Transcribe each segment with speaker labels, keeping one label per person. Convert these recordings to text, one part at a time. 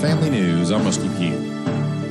Speaker 1: Family News, I'm Rusty Pugh.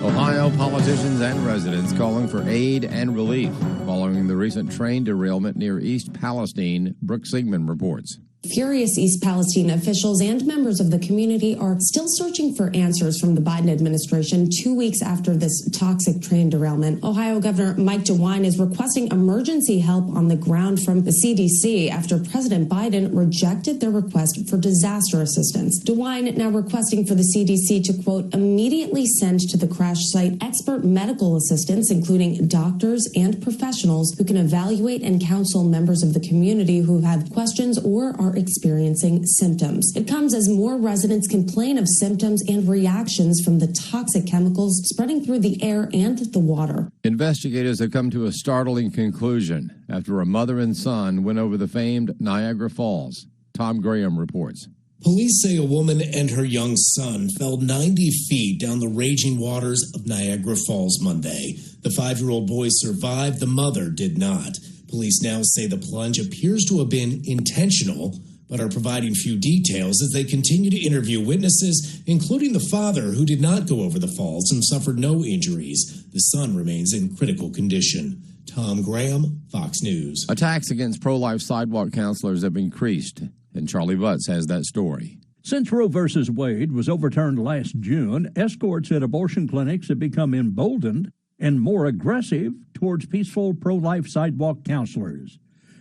Speaker 1: Ohio politicians and residents calling for aid and relief following the recent train derailment near East Palestine, Brooke Sigmund reports.
Speaker 2: Furious East Palestine officials and members of the community are still searching for answers from the Biden administration 2 weeks after this toxic train derailment. Ohio Governor Mike DeWine is requesting emergency help on the ground from the CDC after President Biden rejected their request for disaster assistance. DeWine now requesting for the CDC to, quote, immediately send to the crash site expert medical assistance, including doctors and professionals who can evaluate and counsel members of the community who have questions or are experiencing symptoms. It comes as more residents complain of symptoms and reactions from the toxic chemicals spreading through the air and the water.
Speaker 1: Investigators have come to a startling conclusion after a mother and son went over the famed Niagara Falls. Tom Graham reports.
Speaker 3: Police say a woman and her young son fell 90 feet down the raging waters of Niagara Falls Monday. The 5-year-old boy survived, the mother did not. Police now say the plunge appears to have been intentional, but are providing few details as they continue to interview witnesses, including the father who did not go over the falls and suffered no injuries. The son remains in critical condition. Tom Graham, Fox News.
Speaker 1: Attacks against pro-life sidewalk counselors have increased, and Charlie Butts has that story.
Speaker 4: Since Roe v. Wade was overturned last June, escorts at abortion clinics have become emboldened and more aggressive towards peaceful pro-life sidewalk counselors.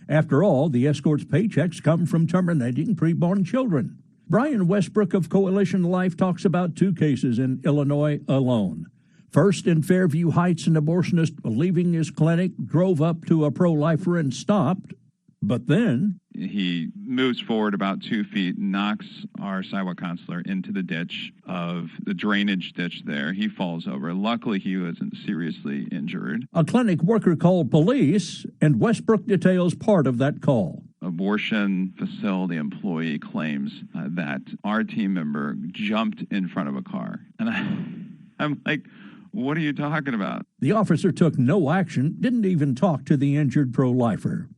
Speaker 4: After all, the escorts' paychecks come from terminating preborn children. Brian Westbrook of Coalition Life talks about 2 cases in Illinois alone. First, in Fairview Heights, an abortionist leaving his clinic drove up to a pro-lifer and stopped. But then
Speaker 5: he moves forward about 2 feet, knocks our sidewalk counselor into the ditch of the drainage ditch there. He falls over. Luckily, he wasn't seriously injured.
Speaker 4: A clinic worker called police, and Westbrook details part of that call.
Speaker 5: Abortion facility employee claims that our team member jumped in front of a car. And I'm like, what are you talking about?
Speaker 4: The officer took no action, didn't even talk to the injured pro-lifer.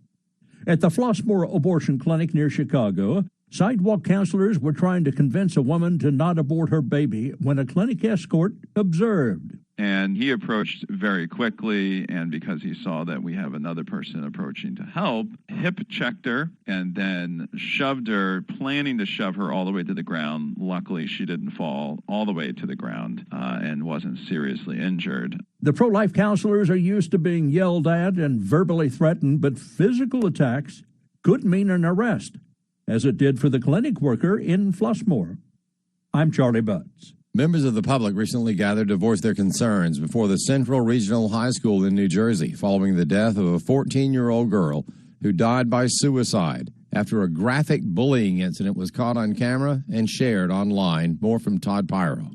Speaker 4: At the Flossmoor Abortion Clinic near Chicago, sidewalk counselors were trying to convince a woman to not abort her baby when a clinic escort observed.
Speaker 5: And he approached very quickly, and because he saw that we have another person approaching to help, hip-checked her and then shoved her, planning to shove her all the way to the ground. Luckily, she didn't fall all the way to the ground and wasn't seriously injured.
Speaker 4: The pro-life counselors are used to being yelled at and verbally threatened, but physical attacks could mean an arrest, as it did for the clinic worker in Flossmoor. I'm Charlie Butts.
Speaker 1: Members of the public recently gathered to voice their concerns before the Central Regional High School in New Jersey following the death of a 14-year-old girl who died by suicide after a graphic bullying incident was caught on camera and shared online. More from Todd Pyro.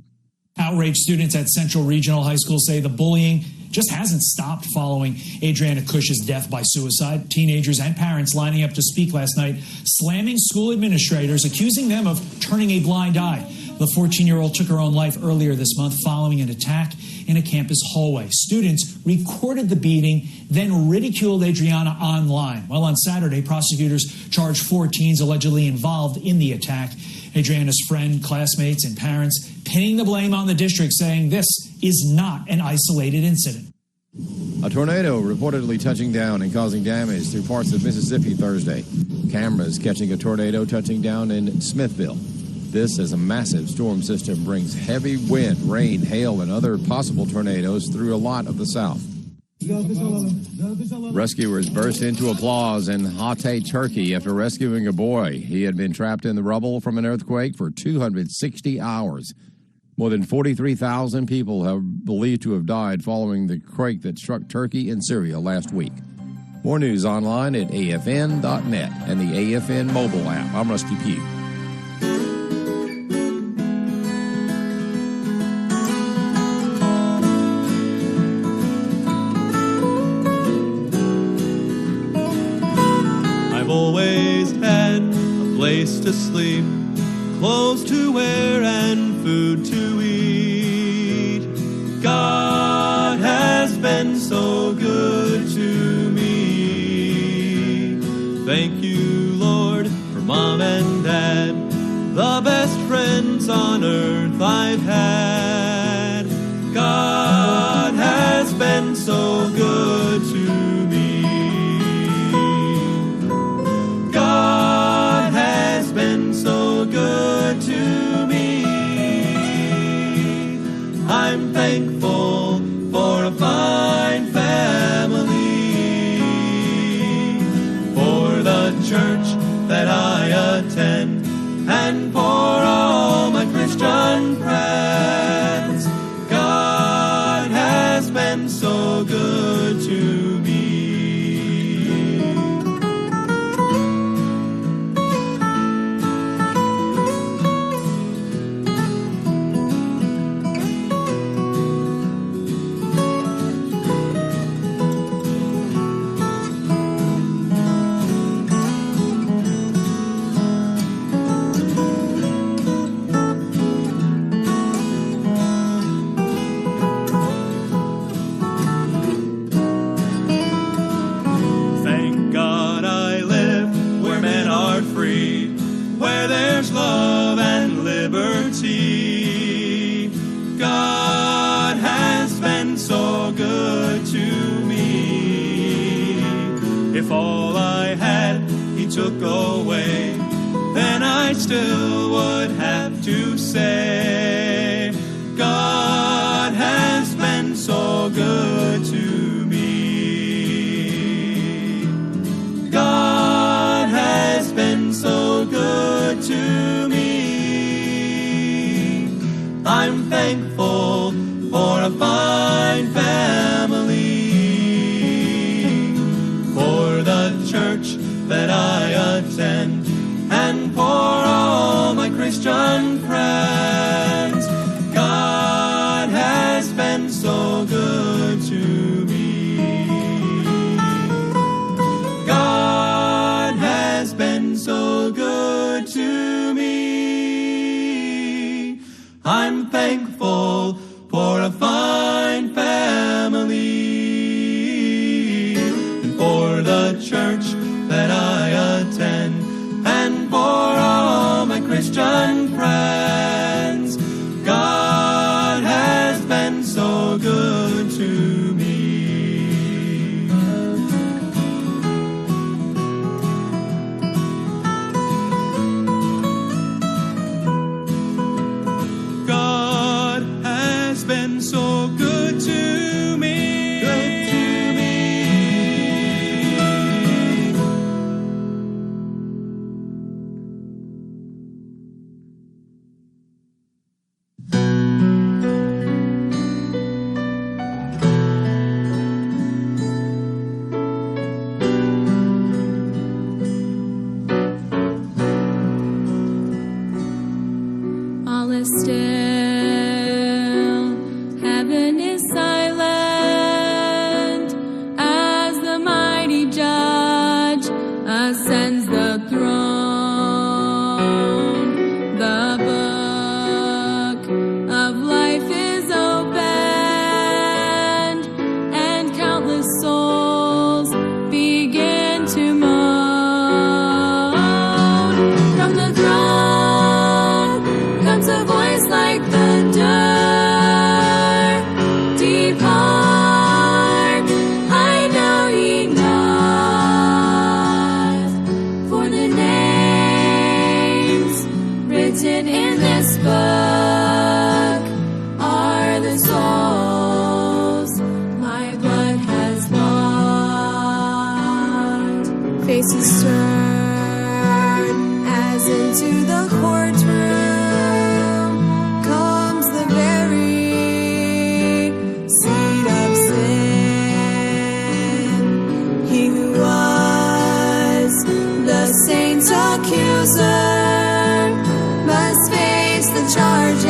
Speaker 6: Outraged students at Central Regional High School say the bullying just hasn't stopped following Adriana Cush's death by suicide. Teenagers and parents lining up to speak last night, slamming school administrators, accusing them of turning a blind eye. The 14-year-old took her own life earlier this month following an attack in a campus hallway. Students recorded the beating, then ridiculed Adriana online. Well, on Saturday, prosecutors charged 4 teens allegedly involved in the attack. Adriana's friend, classmates, and parents pinning the blame on the district, saying this is not an isolated incident.
Speaker 1: A tornado reportedly touching down and causing damage through parts of Mississippi Thursday. Cameras catching a tornado touching down in Smithville. This as a massive storm system brings heavy wind, rain, hail, and other possible tornadoes through a lot of the South. Rescuers burst into applause in Hatay, Turkey after rescuing a boy. He had been trapped in the rubble from an earthquake for 260 hours. More than 43,000 people have believed to have died following the quake that struck Turkey and Syria last week. More news online at afn.net and the AFN mobile app. I'm Rusty Pugh.
Speaker 7: Always had a place to sleep, clothes to wear, and food to eat. God has been so good to me. Thank you, Lord, for Mom and Dad, the best friends on earth I've had. God has been so good to me. God has been so good to me. I'm thankful for a fine family, for the church that I attend, and for all my Christian friends. God has been so good to me. Thank God I live where men are free, where there's love and liberty. God has been so good to me. If all I had He took away, then I still would have to say, God has been so good to me. God has been so good to me. I'm thankful for a fine family, for the church that I attend, and for all my Christian friends. God has been so good to me. God has been so good to me. I'm thankful for a fine family, and for the church that I attend, and for all my Christian friends. God has been so good to me. God has been so good to me. Good to me.
Speaker 8: All is still, heaven is silent, as the mighty judge ascends the throne. The book of life is opened, and countless souls begin to moan. From the throne comes a voice like thunder. Depart, I know ye not, for the names written in this book are the souls my blood has bought. Faces turn as into the courtroom comes the very seed of sin. He who was the saints' accuser must face the charges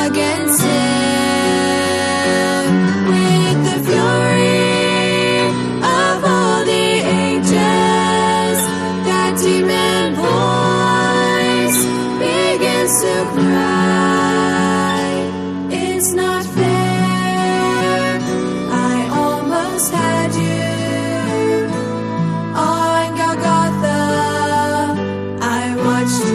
Speaker 8: against him with the fury of all the ages. That demon voice begins to cry, it's not fair, I almost had you on Golgotha, I watched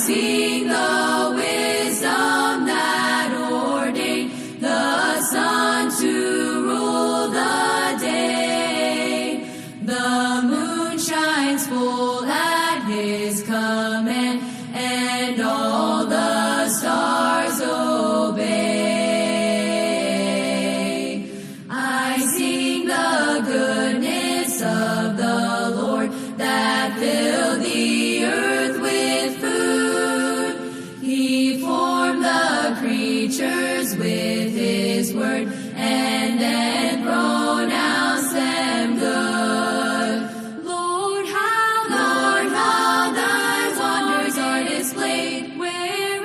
Speaker 8: sing the wisdom that ordained the sun to rule the day. The moon shines full at his command, and all the stars obey. I sing the goodness of the Lord that filled the earth with food. He formed the creatures with his word, and then pronounced them good. Lord, how thy wonders are displayed, where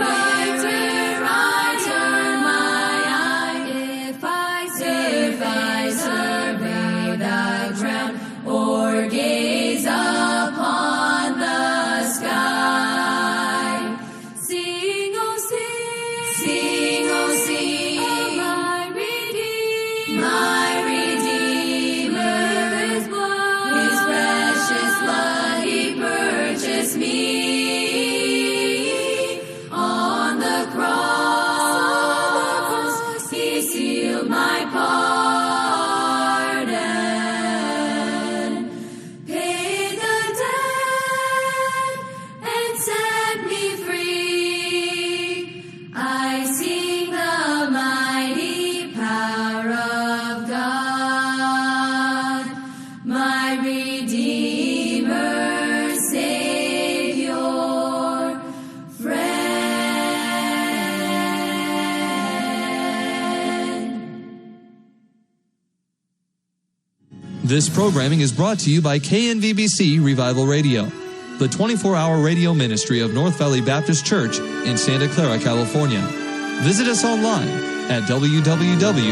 Speaker 8: I turn my eye. If I survey the ground, or gaze upon the sky, sing, oh sing, of my Redeemer, his precious blood he purchased me. On the cross, he sealed my pardon, paid the debt, and set me free. I sing the mighty power of God, my Redeemer, Savior, friend.
Speaker 9: This programming is brought to you by KNVBC Revival Radio, the 24-hour radio ministry of North Valley Baptist Church in Santa Clara, California. Visit us online at www.nvbc.org.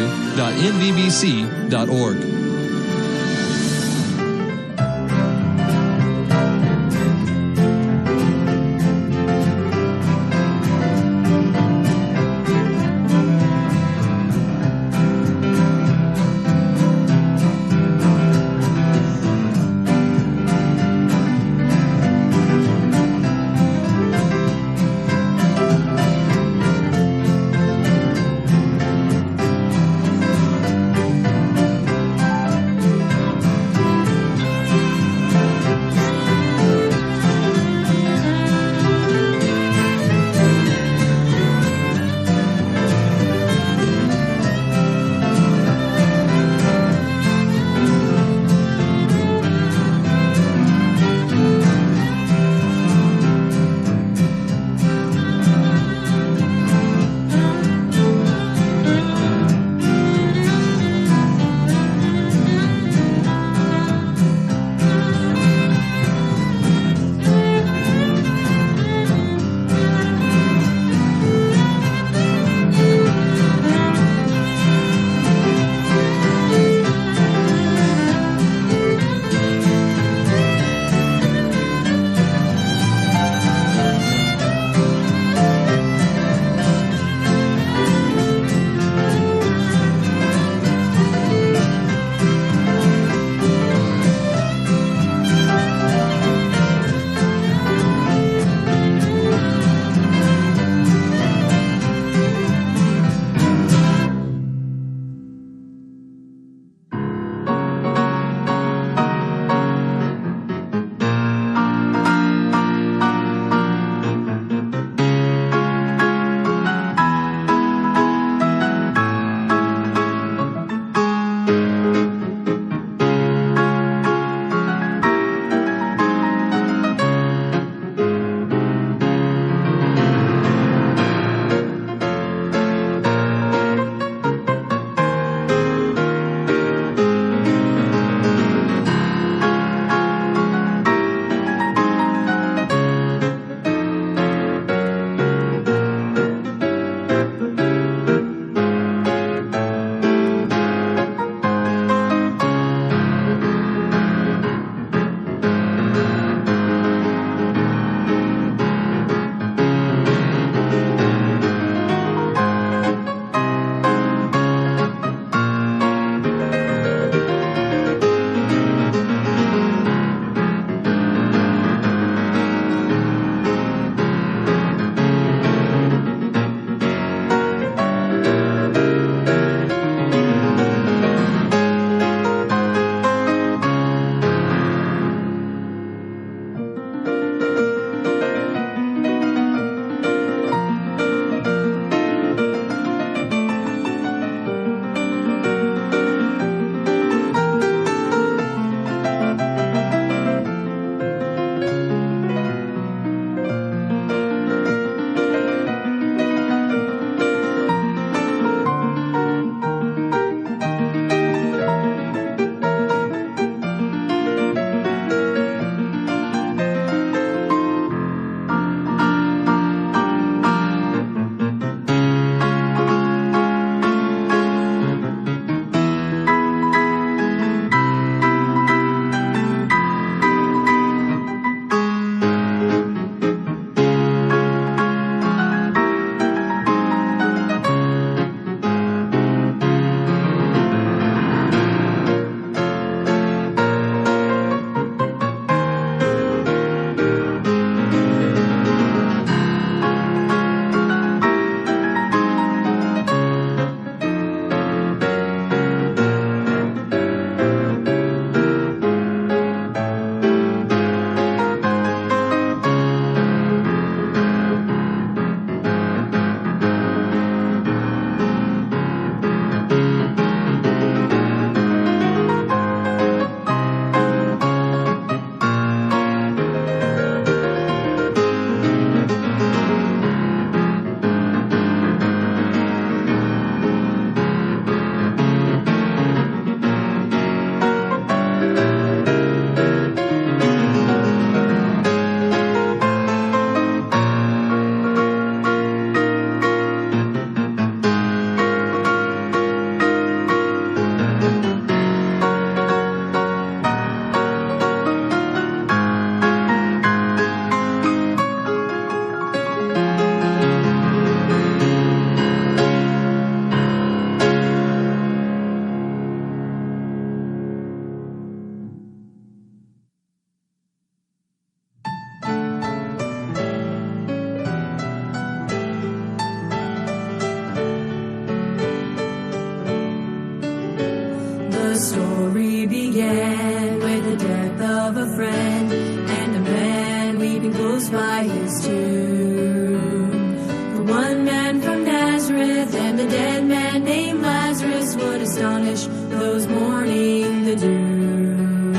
Speaker 8: walking close by his tomb. The one man from Nazareth and the dead man named Lazarus would astonish those mourning the doom.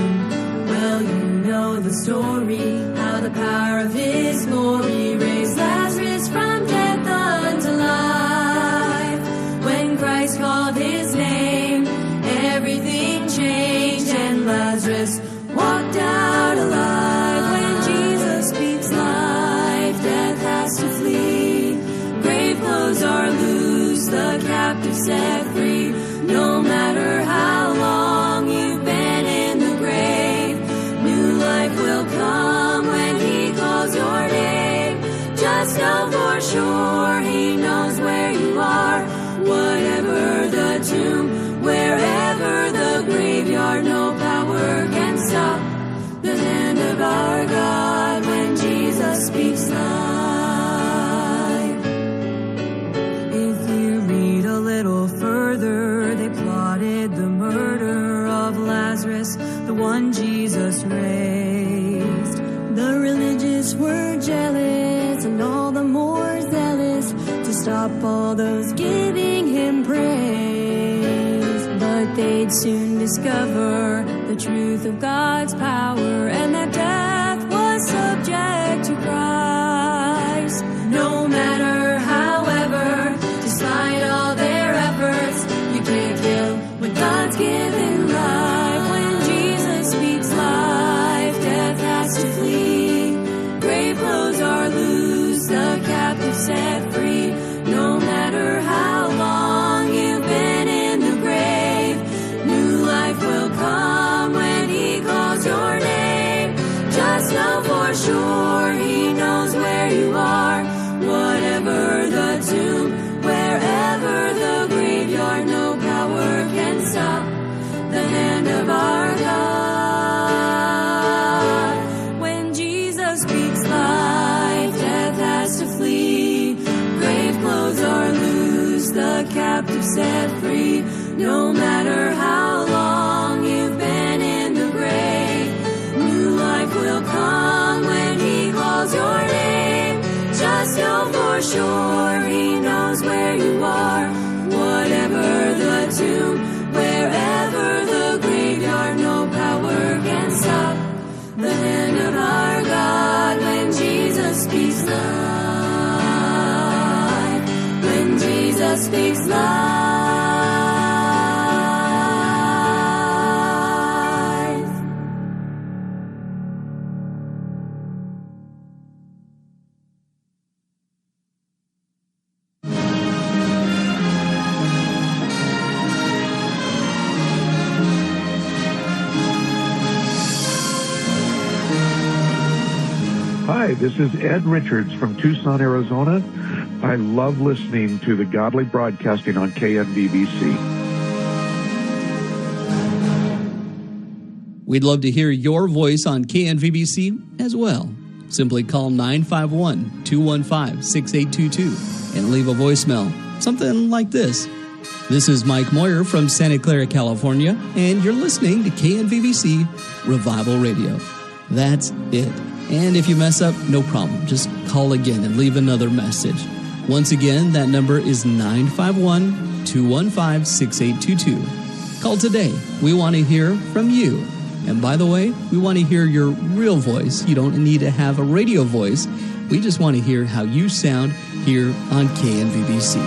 Speaker 8: Well, you know the story, how the power of his glory raised Lazarus from death unto life. When Christ called his name, everything changed and Lazarus walked out alive. When Jesus speaks life, death has to flee. Grave clothes are loose, the captive set free. No matter how long you've been in the grave, new life will come when he calls your name. Just know for sure he knows where you are. Whatever the tomb, wherever the graveyard, no power can stop the hand of our God when Jesus speaks life. If you read a little further, they plotted the murder of Lazarus, the one Jesus raised. The religious were jealous and all the more zealous to stop all those giving him praise. But they'd soon discover the truth of God's power and that death was subject to Christ. No matter, however, despite all their efforts, you can't kill what God's given life. When Jesus speaks life, death has to flee. Grave clothes are loose, the captive set free. No matter how long you've been in the grave, new life will come when he calls your name. Just know for sure he knows where you are. Whatever the tomb, wherever the graveyard, no power can stop the hand of our God. When Jesus speaks life, death has to flee. Grave clothes are loose, the captive set free. No matter how long you've been in the grave, new life will come when he calls your name. Just know for sure he knows where you are. Whatever the tomb, wherever the graveyard, no power can stop the hand of our God when Jesus speaks life. When Jesus speaks life.
Speaker 10: Hi, this is Ed Richards from Tucson, Arizona. I love listening to the Godly Broadcasting on KNVBC.
Speaker 11: We'd love to hear your voice on KNVBC as well. Simply call 951-215-6822 and leave a voicemail, something like this. This is Mike Moyer from Santa Clara, California, and you're listening to KNVBC Revival Radio. That's it. And if you mess up, no problem. Just call again and leave another message. Once again, that number is 951-215-6822. Call today. We want to hear from you. And by the way, we want to hear your real voice. You don't need to have a radio voice. We just want to hear how you sound here on KNVBC.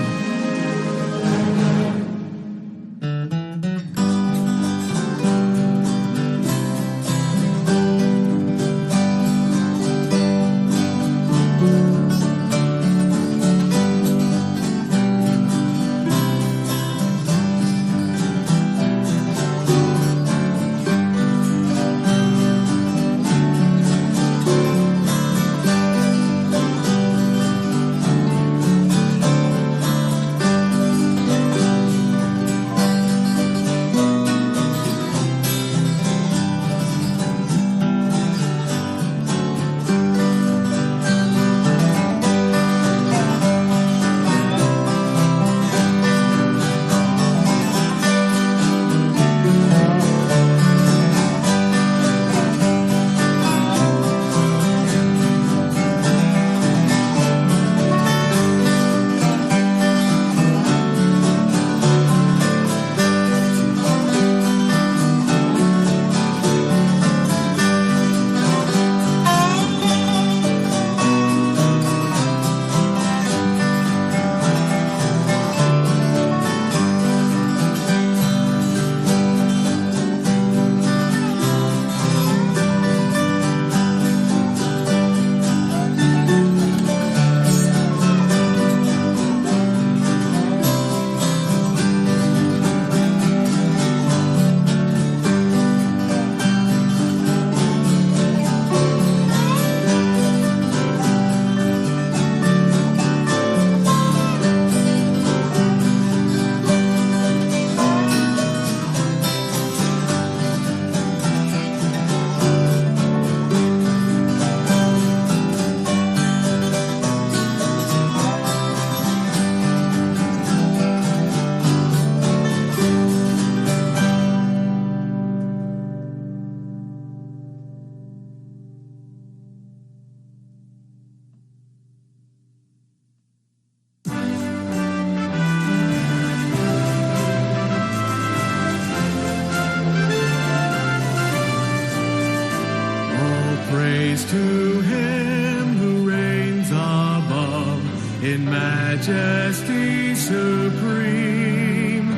Speaker 7: in majesty supreme,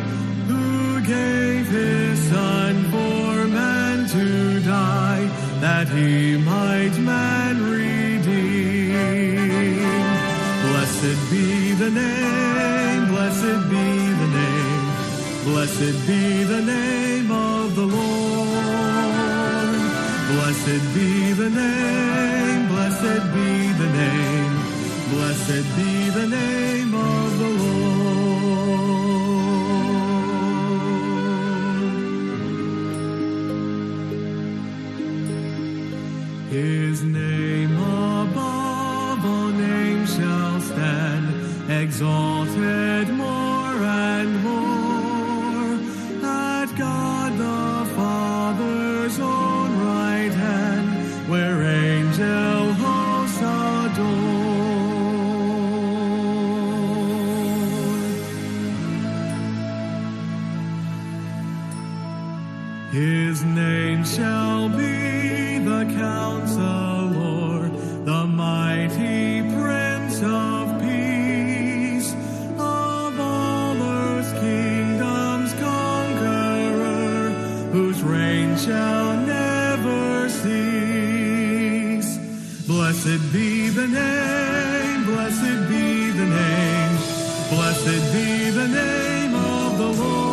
Speaker 7: who gave his Son for man to die, that he might man redeem. Blessed be the name, blessed be the name, blessed be the name of the Lord. Blessed be the name, blessed be the name, blessed be the name of the Lord. His name above all names shall stand, exalted more and more, at God the Father's own right hand, where angel hosts adore. His name shall be the Counselor, the mighty Prince of Peace, of all earth's kingdoms conqueror, whose reign shall never cease. Blessed be the name, blessed be the name, blessed be the name of the Lord.